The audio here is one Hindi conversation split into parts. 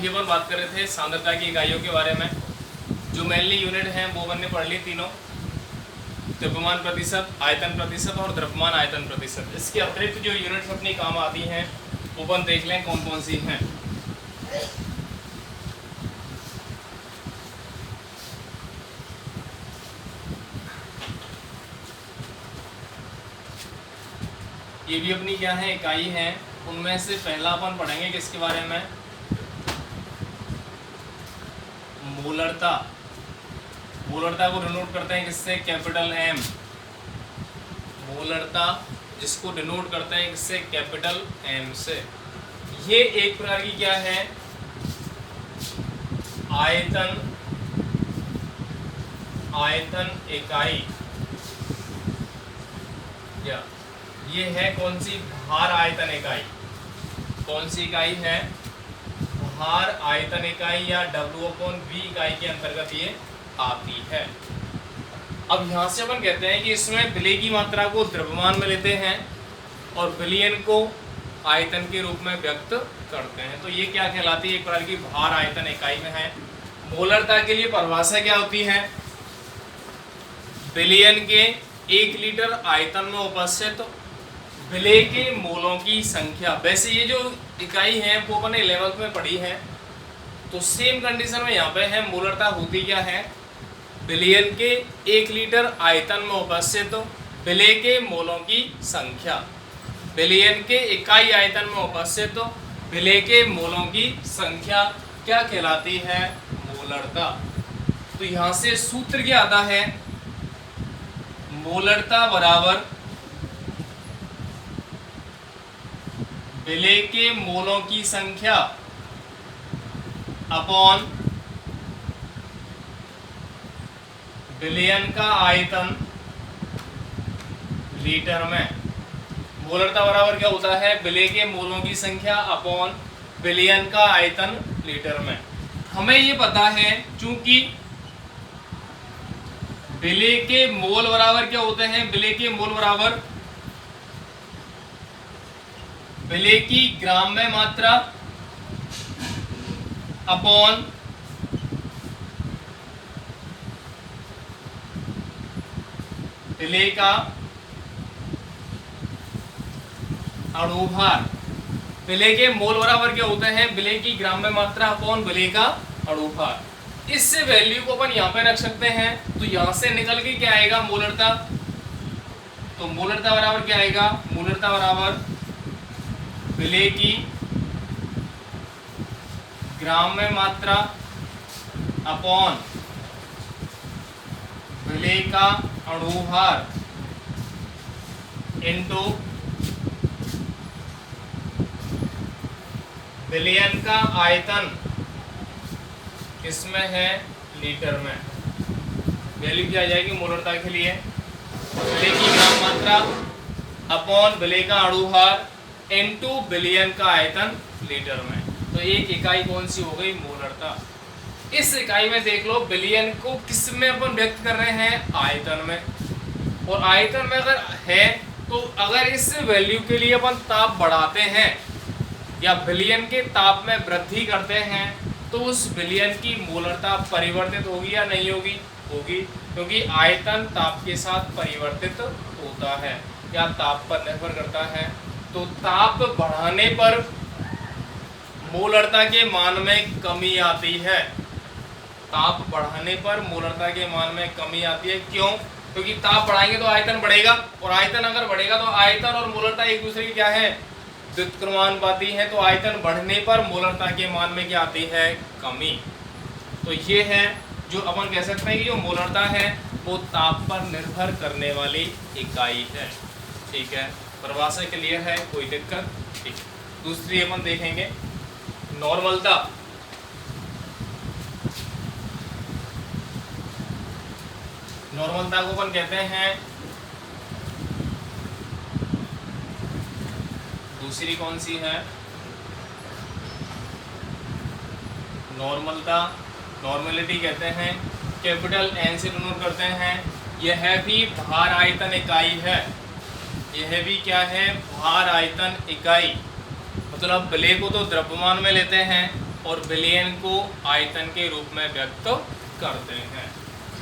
अभी अपन बात कर रहे थे सांद्रता की इकाइयों के बारे में। जो मेनली यूनिट हैं वो अपन ने पढ़ ली तीनों, द्रव्यमान प्रतिशत, आयतन प्रतिशत और द्रव्यमान आयतन प्रतिशत। इसके अतिरिक्त जो यूनिट्स अपनी काम आती हैं वो अपन देख लें कौन कौन सी हैं। ये भी अपनी क्या है, इकाई है। उनमें से पहला अपन पढ़ेंगे किसके बारे में, मोलरता। मोलरता को डिनोट करते हैं किससे, कैपिटल एम। मोलरता जिसको डिनोट करते हैं किससे, कैपिटल एम से। ये एक प्रकार की क्या है, आयतन इकाई, या ये है कौन सी, भार आयतन इकाई। कौन सी इकाई है, भार आयतन इकाई या W/V इकाई के अंतर्गत ये आती है। अब यहाँ से अपन कहते हैं कि इसमें विलेय की मात्रा को द्रव्यमान में लेते हैं और विलयन को आयतन के रूप में व्यक्त करते हैं। तो ये क्या कहलाती है, एक प्रकार की भार आयतन इकाई में है। मोलरता के लिए परिभाषा क्या होती है, विलयन के 1 लीटर आयतन में उपस्थित विलेय के मोलों की संख्या। वैसे ये जो इकाई है वो अपने 11th में पढ़ी है, तो सेम कंडीशन में यहाँ पे है। मोलरता होती क्या है, विलयन के 1 लीटर आयतन में उपस्थित विलेय के मोलों की संख्या। विलयन के इकाई आयतन में उपस्थित विलेय के मोलों की संख्या क्या कहलाती है, मोलरता। तो यहाँ से सूत्र क्या आता है, मोलरता बराबर विलेय के मोलों की संख्या अपॉन विलयन का आयतन लीटर में। मोलरता बराबर क्या होता है, विलेय के मोलों की संख्या अपॉन विलयन का आयतन लीटर में। हमें ये पता है चूंकि विलेय के मोल बराबर क्या होते हैं, विलेय के मोल बराबर विलेय की ग्राम में मात्रा अपॉन विलेय का अणुभार। विलेय के मोल बराबर क्या होते हैं, विलेय की ग्राम में मात्रा अपॉन विलेय का अणुभार। इससे वैल्यू को अपन यहाँ पे रख सकते हैं, तो यहाँ से निकल के क्या आएगा, मोलरता। तो मोलरता बराबर क्या आएगा, मोलरता बराबर विलेय की ग्राम में मात्रा अपॉन विलेय का अणुभार इनटू विलयन का आयतन इसमें है लीटर में। वैल्यू क्या आ जाएगी मोलरता के लिए, विलेय की ग्राम मात्रा अपॉन विलेय का अणुभार इनटू विलयन का आयतन लीटर में। तो एक इकाई कौन सी हो गई, मोलरता। इस इकाई में देख लो विलयन को किस में अपन व्यक्त कर रहे हैं, आयतन में। और आयतन में अगर है तो अगर इस वैल्यू के लिए अपन ताप बढ़ाते हैं या विलयन के ताप में वृद्धि करते हैं तो उस विलयन की मोलरता परिवर्तित होगी या नहीं होगी, होगी, क्योंकि आयतन ताप के साथ परिवर्तित होता है या ताप पर निर्भर करता है। तो ताप बढ़ाने पर मोलरता के मान में कमी आती है। ताप बढ़ाने पर मोलरता के मान में कमी आती है। क्यों, क्योंकि ताप बढ़ाएंगे तो आयतन बढ़ेगा, और आयतन अगर बढ़ेगा तो आयतन और मोलरता एक दूसरे की क्या है, व्युत्क्रमानुपाती है। तो आयतन बढ़ने पर मोलरता के मान में क्या आती है, कमी। तो ये है जो अपन कह सकते हैं कि जो मोलरता है वो ताप पर निर्भर करने वाली इकाई है। ठीक है, परिभाषा क्लियर है, कोई दिक्कत। ठीक, दूसरी अपन देखेंगे नॉर्मलता। नॉर्मलता को अपन कहते हैं, दूसरी कौन सी है, नॉर्मलता, नॉर्मलिटी कहते हैं, कैपिटल एन से डिनोट करते हैं। यह भी भार आयतन इकाई है। यह भी क्या है, भार आयतन इकाई। मतलब विलेय को तो द्रव्यमान में लेते हैं और बिलियन को आयतन के रूप में व्यक्त करते हैं।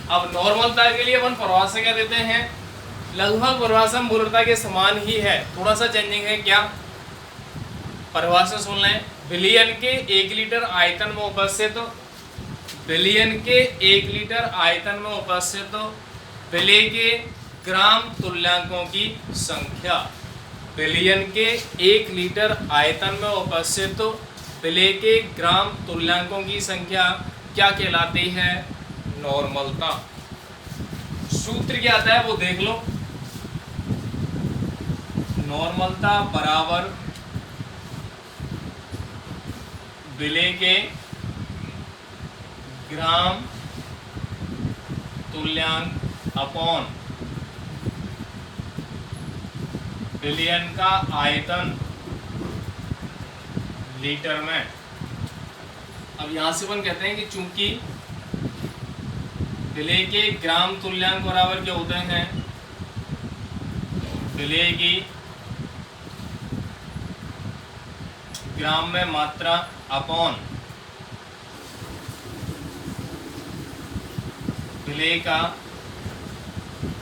अब नॉर्मलता के लिए अपन परिभाषा क्या देते हैं, लगभग परिभाषा मूलता के समान ही है, थोड़ा सा चेंजिंग है। क्या परिभाषा सुन लें, बिलियन के 1 लीटर आयतन में उपस्थित, बिलियन के 1 लीटर आयतन में उपस्थित विलेय के ग्राम तुल्यांकों की संख्या, बिलियन के 1 लीटर आयतन में उपस्थित विलेय के ग्राम तुल्यांकों की संख्या क्या कहलाती है, नॉर्मलता। सूत्र क्या आता है वो देख लो, नॉर्मलता बराबर विलेय के ग्राम तुल्यांक अपॉन बिलियन का आयतन लीटर में। अब यहां से अपन कहते हैं कि चूंकि विलेय के ग्राम तुल्यांक बराबर क्या होते हैं, विलेय की ग्राम में मात्रा अपॉन विलेय का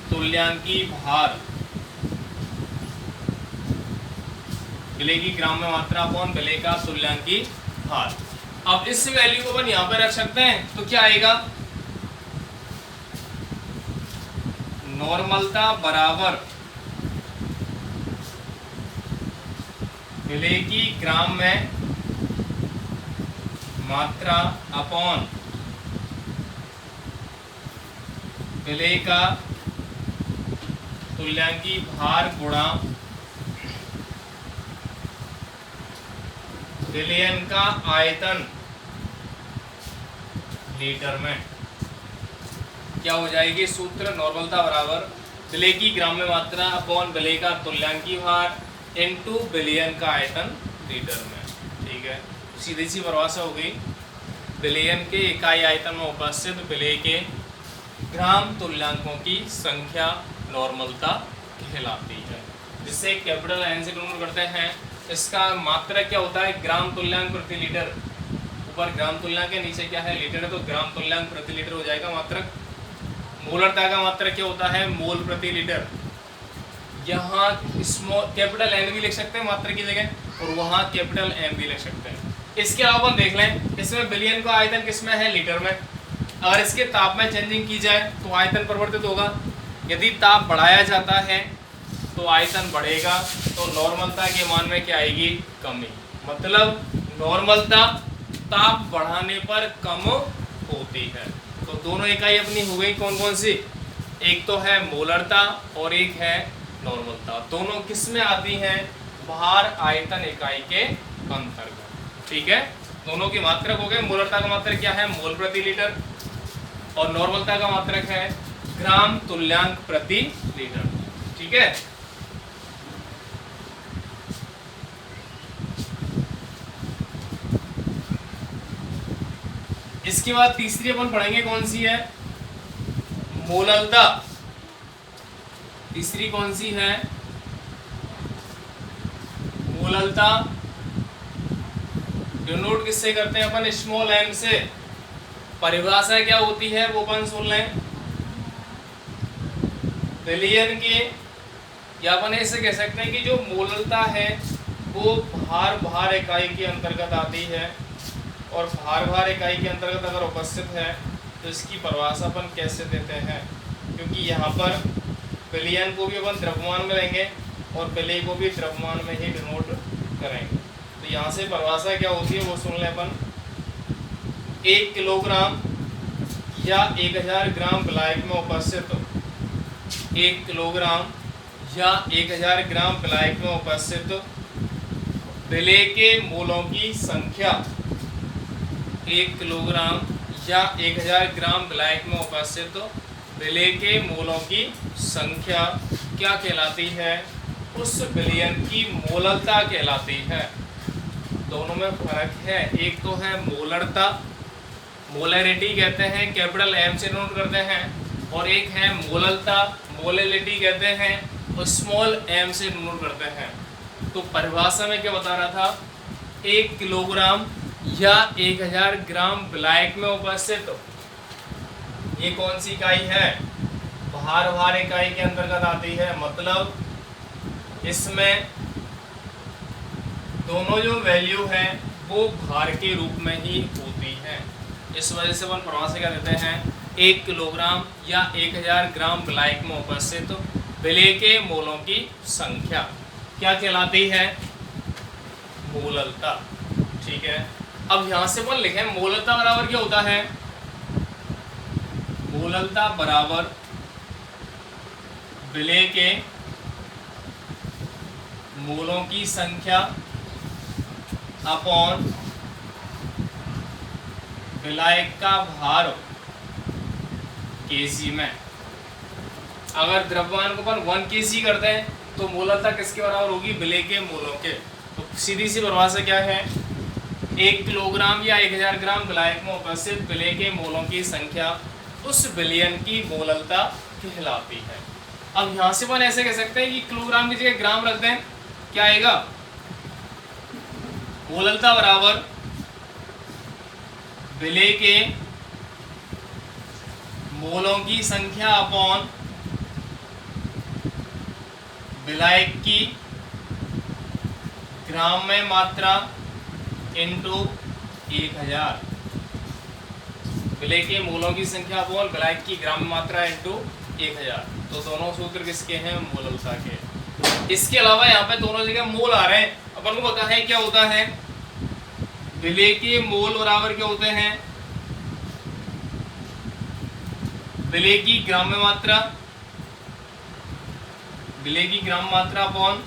तुल्यांकी भार, विलेय की ग्राम में मात्रा अपॉन विलेय का तुल्यांकी भार। अब इस वैल्यू को अपन यहां पर रख सकते हैं तो क्या आएगा, नॉर्मलता बराबर विलेय की ग्राम में मात्रा अपॉन विलेय का तुल्यांकी भार गुणा विलयन का आयतन लीटर में। क्या हो जाएगी सूत्र, नॉर्मलता बराबर विलेय की ग्राम में मात्रा अपॉन विलेय का तुल्यांकी भार इनटू बिलियन का आयतन लीटर में। ठीक है, सीधी सी परिभाषा हो गई, बिलियन के इकाई आयतन में उपस्थित विलेय के ग्राम तुल्यांकों की संख्या नॉर्मलता कहलाती है, जिसे कैपिटल एन से डिनोट करते हैं। इसका मात्रक क्या होता है, ग्राम तुल्यांक प्रति लीटर, ऊपर ग्राम तुल्यांक है नीचे क्या है लीटर है, तो ग्राम तुल्यांक प्रति लीटर हो जाएगा मात्रक। मोलरता का मात्रक क्या होता है, मोल प्रति लीटर। यहाँ स्मॉल कैपिटल एन भी लिख सकते हैं मात्रक की जगह, और वहाँ कैपिटल एम भी लिख सकते हैं। इसके अलावा अपन देख लें, इसमें बिलियन का आयतन किसमें है, लीटर में। अगर इसके ताप में चेंजिंग की जाए तो आयतन परिवर्तित होगा, यदि ताप बढ़ाया जाता है तो आयतन बढ़ेगा, तो नॉर्मलता के मान में क्या आएगी, कमी। मतलब नॉर्मलता ताप बढ़ाने पर कम होती है। तो दोनों इकाई अपनी हो गई कौन कौन सी, एक तो है मोलरता और एक है नॉर्मलता। दोनों किस में आती हैं, भार आयतन इकाई के अंतर्गत। ठीक है, दोनों की मात्रक हो गए। मोलरता का मात्रक क्या है, मोल प्रति लीटर, और नॉर्मलता का मात्रक है ग्राम तुल्यांक प्रति लीटर। ठीक है, इसके बाद तीसरी अपन पढ़ेंगे कौन सी है, मोललता। तीसरी कौन सी है, मोललता। डिनोट किससे करते हैं अपन, स्मॉल एम से। परिभाषा क्या होती है वो अपन सुन लें, बिलियन के, या अपन ऐसे कह सकते हैं कि जो मोललता है वो भार इकाई के अंतर्गत आती है, और भार इकाई के अंतर्गत अगर उपस्थित है तो इसकी परिभाषा अपन कैसे देते हैं, क्योंकि यहाँ पर बिलियन को भी अपन द्रव्यमान में लेंगे और विलेय को भी द्रव्यमान में ही डिनोट करेंगे। तो यहाँ से परिभाषा क्या होती है वो सुन लें अपन, 1 किलोग्राम या 1000 ग्राम विलायक में उपस्थित, 1 किलोग्राम या 1000 ग्राम विलायक में उपस्थित विलेय के मोलों की संख्या, 1 किलोग्राम या 1000 ग्राम विलायक में उपस्थित विलेय के मोलों की संख्या क्या कहलाती है, उस विलयन की मोललता कहलाती है। दोनों में फर्क है, एक तो है मोलरता, मोलरिटी कहते हैं, कैपिटल एम से नोट करते हैं, और एक है मोललता, मोललिटी कहते हैं, और स्मॉल एम से नोट करते हैं। तो परिभाषा में क्या बता रहा था, 1 किलोग्राम या 1000 ग्राम विलायक में उपस्थित, ये कौन सी इकाई है? भार इकाई के अंतर्गत आती है। मतलब इसमें दोनों जो वैल्यू है वो भार के रूप में ही होती है। इस वजह से अपन परिभाषा क्या देते हैं? 1 किलोग्राम या 1000 ग्राम विलायक में उपस्थित विलेय के मोलों की संख्या क्या कहलाती है? मोललता। ठीक है, अब यहां से अपन लिखें मोललता बराबर क्या होता है? मोललता बराबर विलेय के मोलों की संख्या अपॉन विलायक का भार केजी में। अगर द्रव्यमान को अपन 1 kg करते हैं तो मोललता किसके बराबर होगी? विलेय के मोलों के। तो सीधी सी परिभाषा क्या है? 1 किलोग्राम या 1000 ग्राम विलायक में उपस्थित विलेय के मोलों की संख्या उस विलयन की मोललता कहलाती है। अब यहां से अपन ऐसे कह सकते हैं कि किलोग्राम की जगह ग्राम रख दें, क्या आएगा? मोललता बराबर विलेय के मोलों की संख्या अपॉन विलायक की ग्राम में मात्रा इंटू 1000। विलेय के मोलों की संख्या अपॉन विलायक की ग्राम में मात्रा इंटू 1000। तो दोनों सूत्र किसके हैं? मोललता के। इसके अलावा यहाँ पे दोनों जगह मोल आ रहे हैं। अपन को पता है क्या होता है? विलेय के मोल बराबर क्या होते हैं? विलेय की ग्राम में मात्रा, विलेय की ग्राम मात्रा अपॉन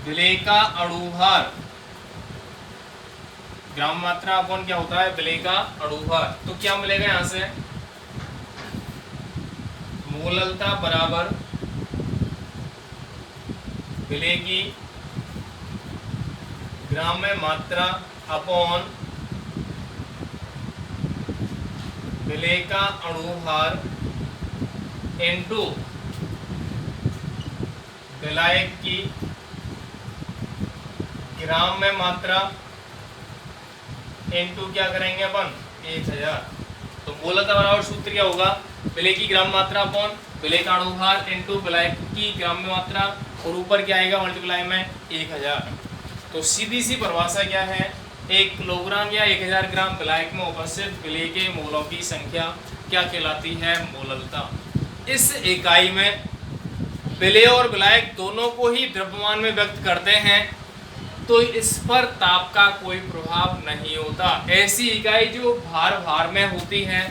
विलेय का अणुभार। ग्राम मात्रा अपॉन क्या होता है? विलेय का अणुभार। तो क्या मिलेगा यहां से? मोललता बराबर विलेय की ग्राम में मात्रा अपॉन विलेय का अणुभार इनटू विलायक की ग्राम में मात्रा इनटू क्या करेंगे अपन? 1000। तो मोललता बराबर सूत्र क्या होगा? विलेय की ग्राम मात्रा अपॉन विलेय का अणुभार इनटू विलायक की ग्राम में मात्रा, और ऊपर क्या आएगा? मल्टीप्लाई में 1000। तो सीधी सी परिभाषा क्या है? 1 किलोग्राम या 1000 ग्राम विलायक में उपस्थित विलेय के मोलों की संख्या क्या कहलाती है? मोललता। इस इकाई में विलेय और विलायक दोनों को ही द्रव्यमान में व्यक्त करते हैं, तो इस पर ताप का कोई प्रभाव नहीं होता। ऐसी इकाई जो भार में होती है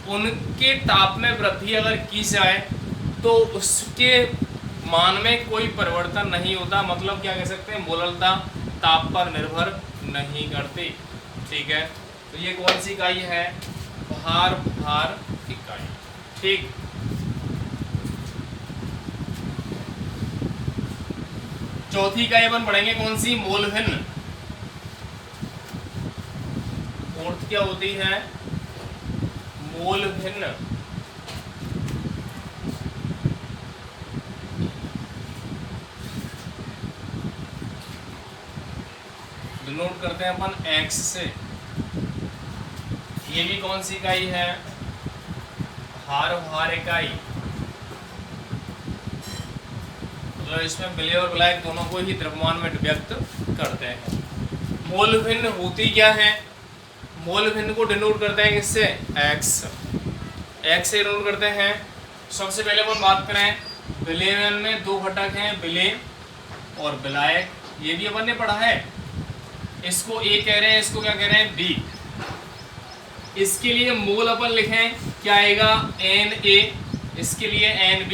उनके ताप में वृद्धि अगर की जाए तो उसके मान में कोई परिवर्तन नहीं होता। मतलब क्या कह सकते हैं? मोललता ताप पर निर्भर नहीं करती। ठीक है, तो ये कौन सी इकाई है? भार इकाई। ठीक, चौथी इकाई अपन पढ़ेंगे कौन सी? मोल भिन्न। फोर्थ क्या होती है? मोल भिन्न। डिनोट करते हैं अपन x से। ये भी कौन सी इकाई है? भार इकाई। मतलब इसमें विलेय और विलायक दोनों को ही द्रव्यमान में व्यक्त करते हैं। मोल भिन्न होती क्या है? मोल भिन्न को डिनोट करते हैं किससे? x। x से डिनोट करते हैं। सबसे पहले अपन बात करें विलेयन में 2 घटक हैं, विलेय और विलायक। ये भी अपन ने पढ़ा है। इसको A कह रहे हैं, इसको क्या कह रहे हैं? B। इसके लिए मोल अपन लिखें, क्या आएगा? Na। इसके लिए Nb।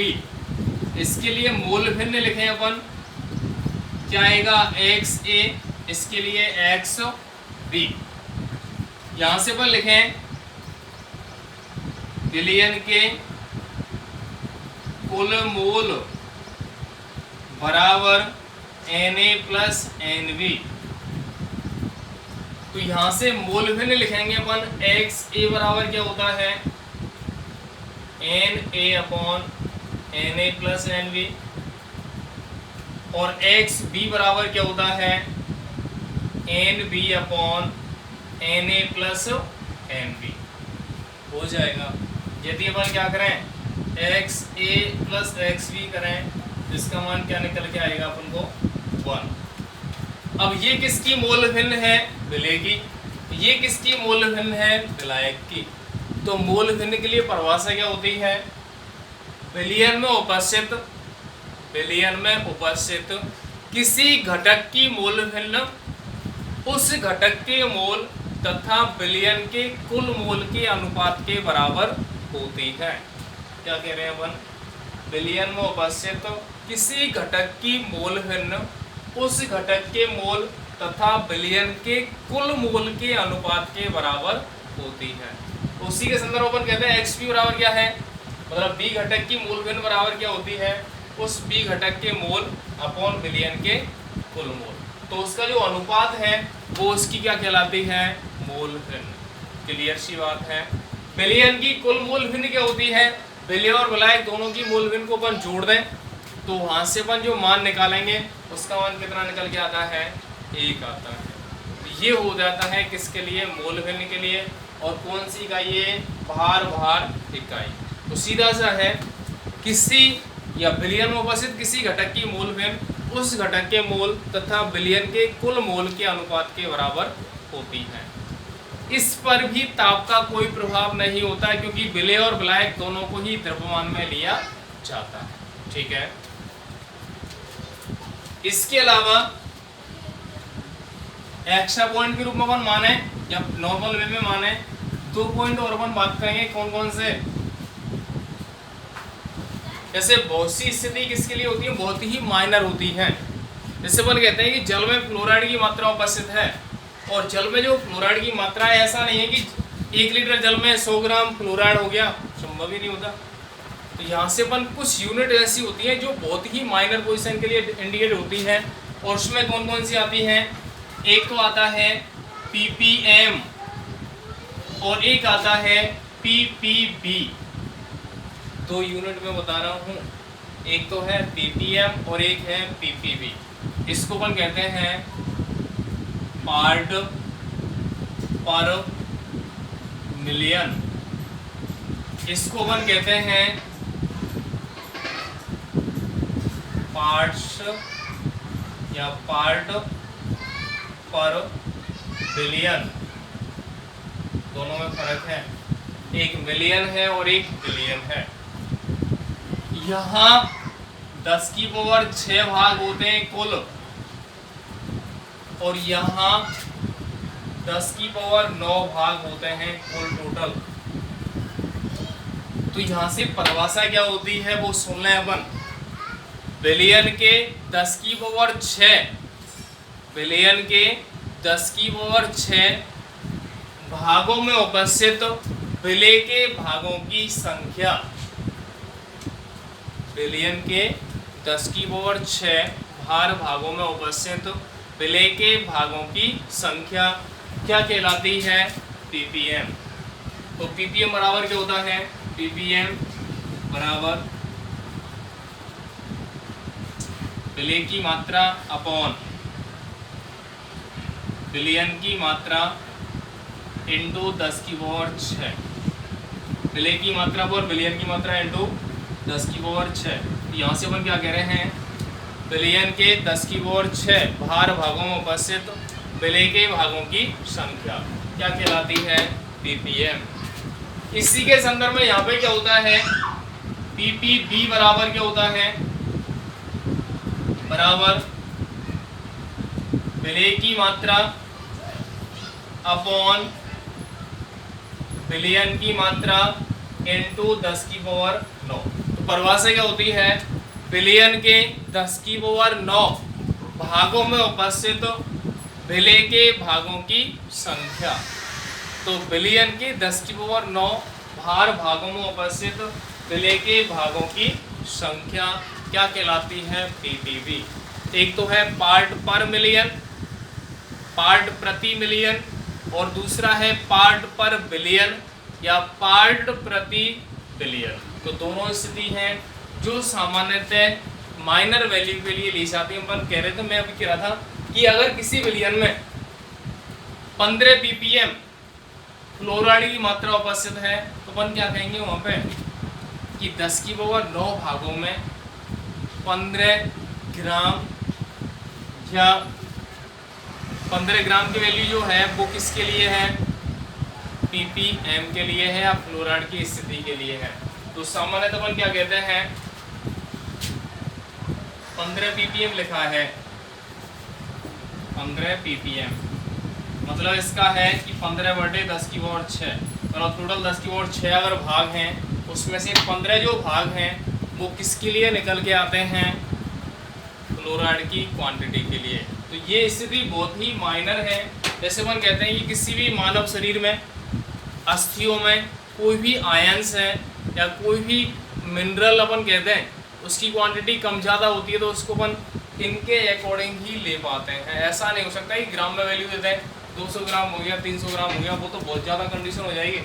इसके लिए मोल भिन्न लिखें अपन, क्या आएगा? XA। इसके लिए XB। यहां से अपन लिखें विलयन के कुल मोल बराबर Na प्लस Nb। तो यहां से मोल भिन्न लिखेंगे अपन। XA बराबर क्या होता है? Na upon Na plus Nb। और XB बराबर क्या होता है? N B upon N A plus N B हो जाएगा। यदि अपन क्या करें X A plus X B करें तो इसका मान क्या निकल के आएगा अपन को 1। अब ये किसकी मोल भिन्न है, विलेय की, ये किसकी मोल भिन्न है, विलायक की। तो मोल भिन्न के लिए परिभाषा क्या होती है, विलयन में उपस्थित किसी घटक की मोल भिन्न उस घटक के मोल तथा विलयन के कुल मोल के अनुपात के बराबर होती है। क्या कह रहे हैं अपन, विलयन में उपस्थित किसी घटक की मोल भिन्न उस घटक के मोल तथा विलयन के कुल मोल के अनुपात के बराबर होती है। उसी के संदर्भ अपन कहते हैं एक्स पी बराबर क्या है, मतलब बी घटक की मोल भिन्न बराबर क्या होती है, उस बी घटक के मोल अपॉन विलयन के कुल मोल। तो उसका जो अनुपात है वो उसकी क्या कहलाती है, मोल भिन्न। क्लियर सी बात है। विलयन की कुल मोल भिन्न क्या होती है, विलय और विलायक दोनों की मोल भिन्न को अपन जोड़ दें तो वहां से अपन जो मान निकालेंगे उसका मान कितना निकल के आता है, 1 आता है। तो ये हो जाता है किसके लिए, मोल भिन्न के लिए। और कौन सी इकाई है, भार इकाई। तो सीधा सा है, किसी या विलयन में उपस्थित किसी घटक की मोल भिन्न उस घटक के मोल तथा विलयन के कुल मोल के अनुपात के बराबर होती है। इस पर भी ताप का कोई प्रभाव नहीं होता क्योंकि विलय और विलायक दोनों को ही द्रव्यमान में लिया जाता है। ठीक है। इसके अलावा एक्स्ट्रा पॉइंट के रूप में अपन माने या नॉर्मल वे में माने 2 पॉइंट और अपन बात करेंगे। कौन कौन से, जैसे बहुत सी स्थिति किसके लिए होती है, बहुत ही माइनर होती है। जैसे अपन कहते हैं कि जल में फ्लोराइड की मात्रा उपस्थित है और जल में जो फ्लोराइड की मात्रा है, ऐसा नहीं है कि 1 लीटर जल में 100 ग्राम फ्लोराइड हो गया, संभव ही नहीं होता। तो यहाँ से अपन कुछ यूनिट ऐसी होती हैं जो बहुत ही माइनर पोजीशन के लिए इंडिकेट होती है। और उसमें कौन कौन सी आती हैं, एक तो आता है ppm और एक आता है ppb। 2 यूनिट में बता रहा हूँ, एक तो है ppm और एक है ppb। इसको अपन कहते हैं पार्ट पर मिलियन। इसको अपन कहते हैं पार्ट्स या पार्ट पर बिलियन। दोनों में फर्क है, एक मिलियन है और एक बिलियन है। यहाँ 10 की पावर 6 भाग होते हैं कुल, और यहाँ 10 की पावर 9 भाग होते हैं कुल टोटल। तो यहाँ से परिभाषा क्या होती है वो सुन लें अपन। बिलियन के 10 की पावर 6, बिलियन के 10 की पावर 6 भागों में उपस्थित विलय के भागों की संख्या। बिलियन के 10 की पावर 6 भागों में उपस्थित विलय के भागों की संख्या क्या कहलाती है, ppm। तो ppm बराबर क्या होता है, ppm बराबर विलय की मात्रा अपॉन बिलियन की मात्रा इंटू 10 की पावर 6। विलय की मात्रा पर बिलियन की मात्रा इंटू 10 की पावर 6। यहाँ से अपन क्या कह रहे हैं, बिलियन के 10 की पावर 6 भागों में उपस्थित विलय के भागों की संख्या क्या कहलाती है, ppm। इसी के संदर्भ में यहाँ पे क्या होता है, ppb बराबर क्या होता है, बराबर विलय की मात्रा अपॉन बिलियन की मात्रा इंटू 10 की पावर 9। तो परिभाषा क्या होती है, बिलियन के 10 की पावर 9 भागों में उपस्थित विलय के भागों की संख्या। तो बिलियन के 10 की पावर 9 भागों में उपस्थित विलय के भागों की संख्या क्या कहलाती है, ppb। एक तो है पार्ट पर मिलियन, पार्ट प्रति मिलियन, और दूसरा है पार्ट पर बिलियन या पार्ट प्रति बिलियन। तो दोनों स्थिति हैं जो सामान्यतः माइनर वैल्यू के लिए ली जाती है। अपन कह रहे थे, मैं अभी कह रहा था कि अगर किसी बिलियन में 15 ppm फ्लोराइड की मात्रा उपस्थित है, तो अपन क्या कहेंगे वहाँ पे कि 10 की पावर 9 भागों में 15 ग्राम या 15 ग्राम की वैल्यू जो है वो किसके लिए है, ppm के लिए है या फ्लोराइड की स्थिति के लिए है। तो सामान्य अपन क्या कहते हैं 15 ppm लिखा है, 15 ppm मतलब इसका है कि 15/10 की पावर 6 और टोटल 10 की पावर 6 अगर भाग हैं उसमें से 15 जो भाग हैं वो किसके लिए निकल के आते हैं, क्लोराइड की क्वांटिटी के लिए। तो ये स्थिति बहुत ही माइनर है। जैसे अपन कहते हैं कि किसी भी मानव शरीर में अस्थियों में कोई भी आयंस है या कोई भी मिनरल अपन कहते हैं उसकी क्वांटिटी कम ज़्यादा होती है तो उसको अपन इनके अकॉर्डिंग ही ले पाते हैं। ऐसा नहीं हो सकता कि ग्राम में वैल्यू देते हैं 200 ग्राम हो गया 300 ग्राम हो गया, वो तो बहुत ज़्यादा कंडीशन हो जाएगी,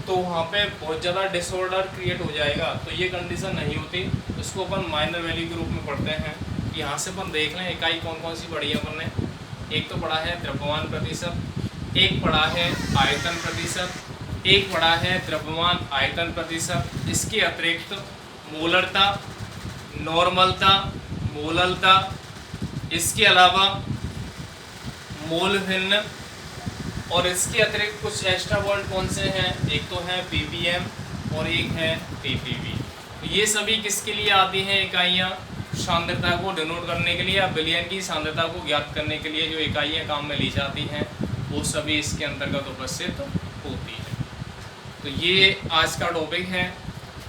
तो वहाँ पे बहुत ज़्यादा डिसऑर्डर क्रिएट हो जाएगा। तो ये कंडीशन नहीं होती, इसको अपन माइनर वैल्यू के रूप में पढ़ते हैं। यहाँ से अपन देख लें इकाई कौन कौन सी पढ़ी है अपन ने। एक तो पढ़ा है द्रव्यमान प्रतिशत, एक पढ़ा है आयतन प्रतिशत, एक पढ़ा है द्रव्यमान आयतन प्रतिशत। इसके अतिरिक्त मोलरता, नॉर्मलता, मोललता, इसके अलावा मोल भिन्न, और इसके अतिरिक्त कुछ एक्स्ट्रा वर्ड कौन से हैं, एक तो है ppm और एक है ppv। तो ये सभी किसके लिए आती हैं इकाइयाँ, सांद्रता को डिनोट करने के लिए या विलयन की सांद्रता को ज्ञात करने के लिए जो इकाइयाँ काम में ली जाती हैं वो सभी इसके अंतर्गत उपस्थित होती है। तो ये आज का टॉपिक है।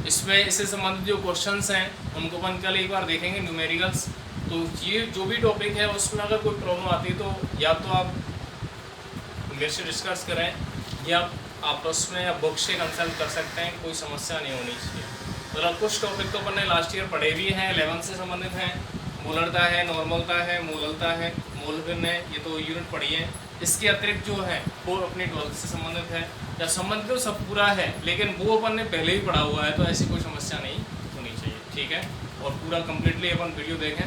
इसमें इससे संबंधित जो क्वेश्चंस हैं उनको अपन कल एक बार देखेंगे, न्यूमेरिकल्स। तो ये जो भी टॉपिक है उसमें अगर कोई प्रॉब्लम आती है तो या तो आप मेरे से डिस्कस करें या आपस में या बुक से कंसल्ट कर सकते हैं, कोई समस्या नहीं होनी चाहिए। मतलब कुछ टॉपिक तो अपन ने लास्ट ईयर पढ़े भी हैं, 11 से संबंधित हैं, मोलरता है, नॉर्मलता है, मोललता है, मोल भिन्न है, ये तो यूनिट पढ़ी है। इसके अतिरिक्त जो है वो अपनी 12 से संबंधित है या संबंधित तो सब पूरा है, लेकिन वो अपन ने पहले ही पढ़ा हुआ है तो ऐसी कोई समस्या नहीं होनी चाहिए। ठीक है, और पूरा कम्प्लीटली अपन वीडियो देखें।